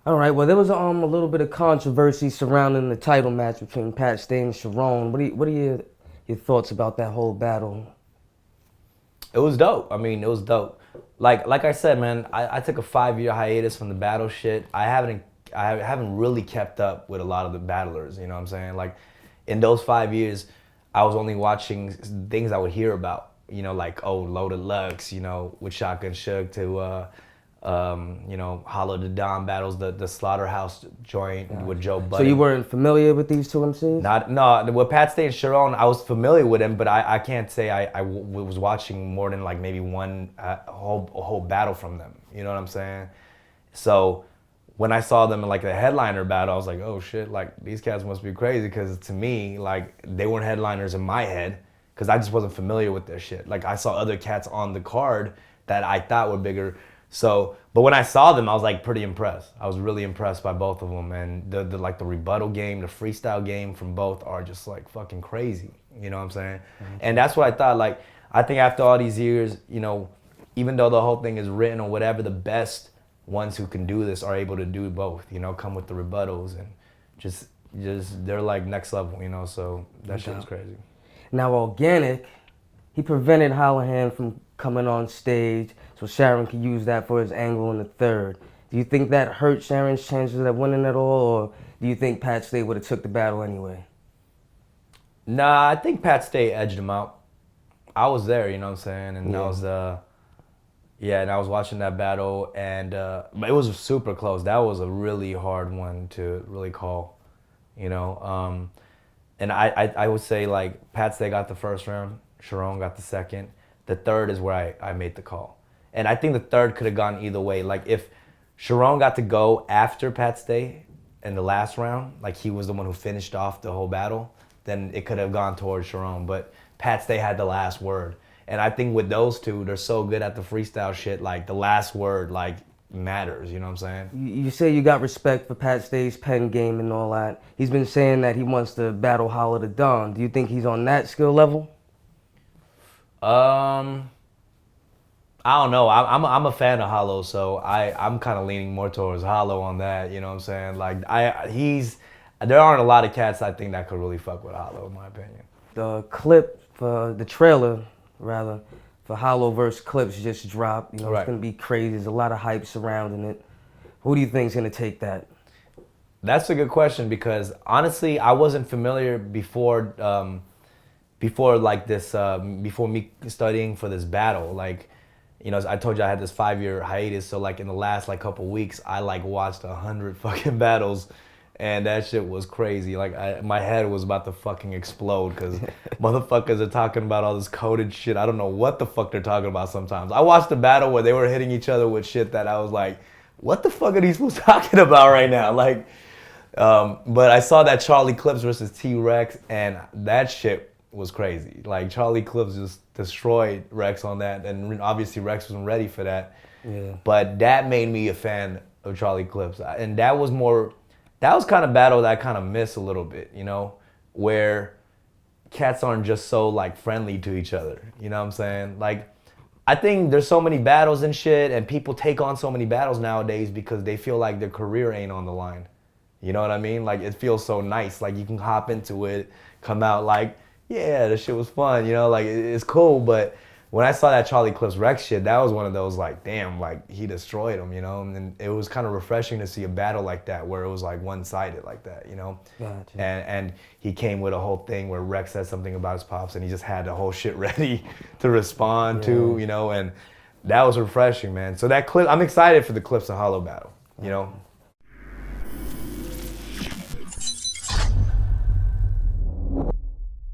All right. Well, there was a little bit of controversy surrounding the title match between Pat Stay and Charron. What are your thoughts about that whole battle? It was dope. I mean, it was dope. Like I said, man, I took a 5 year hiatus from the battle shit. I haven't really kept up with a lot of the battlers. You know what I'm saying? Like, in those 5 years, I was only watching things I would hear about. You know, like, oh, Loaded Lux. You know, with Shotgun Suge to Hollow the Don battles, the Slaughterhouse joint with Joe So you Budden. weren't familiar with these two MCs? Not no with Pat Stay and Sharon, I was familiar with him, but I can't say was watching more than like maybe one whole battle from them. You know what I'm saying? So when I saw them in like the headliner battle, I was like, oh shit, like these cats must be crazy because to me, like they weren't headliners in my head because I just wasn't familiar with their shit. Like I saw other cats on the card that I thought were bigger. So, but when I saw them, I was like pretty impressed. I was really impressed by both of them, and the like the rebuttal game, the freestyle game from both are just like fucking crazy. You know what I'm saying? And that's what I thought. Like, I think after all these years, even though the whole thing is written or whatever, the best ones who can do this are able to do both. Come with the rebuttals and just they're like next level. So that shit was crazy. Now, Organic, he prevented Hallahan from coming on stage so Sharon could use that for his angle in the third. Do you think that hurt Sharon's chances of winning at all, or do you think Pat Stay would have took the battle anyway? Nah, I think Pat Stay edged him out. I was there, you know what I'm saying, and Yeah. I was yeah, and I was watching that battle, and but it was super close. That was a really hard one to really call, you know. And I would say like Pat Stay got the first round, Sharon got the second. The third is where I made the call, and I think the third could have gone either way. Like if Sharon got to go after Pat Stay in the last round, like he was the one who finished off the whole battle, then it could have gone towards Sharon. But Pat Stay had the last word. And I think with those two, they're so good at the freestyle shit, like the last word like matters, you know what I'm saying? You say you got respect for Pat Stay's pen game and all that. He's been saying that he wants to battle Hollow the Don. Do you think he's on that skill level? Um I don't know. I'm a fan of Hollow, so I'm kind of leaning more towards Hollow on that. You know what I'm saying? Like there aren't a lot of cats I think that could really fuck with Hollow, in my opinion. The clip for the trailer, rather, for Hollow versus Clips just dropped. It's Right. gonna be crazy. There's a lot of hype surrounding it. Who do you think's gonna take that? That's a good question because honestly, I wasn't familiar before like this before me studying for this battle. Like, I told you I had this 5 year hiatus, so like in the last like couple weeks, I like watched 100 fucking battles, and that shit was crazy. Like my head was about to fucking explode because motherfuckers are talking about all this coded shit. I don't know what the fuck they're talking about sometimes. I watched a battle where they were hitting each other with shit that I was like, what the fuck are these fools talking about right now? Like, but I saw that Charlie Clips versus T Rex, and that shit was crazy. Like Charlie Clips just destroyed Rex on that, and obviously Rex wasn't ready for that. Yeah. But that made me a fan of Charlie Clips, and that was kind of battle that I kind of miss a little bit, where cats aren't just so like friendly to each other. You know what I'm saying? Like, I think there's so many battles and shit, and people take on so many battles nowadays because they feel like their career ain't on the line. You know what I mean? Like, it feels so nice. Like, you can hop into it, come out like, yeah, this shit was fun, like it's cool. But when I saw that Charlie Clips Rex shit, that was one of those like, damn, like he destroyed him, and it was kind of refreshing to see a battle like that where it was like one-sided like that, Gotcha. and he came with a whole thing where Rex said something about his pops and he just had the whole shit ready to respond to, and that was refreshing, man. So that clip, I'm excited for the Clips of Hollow battle,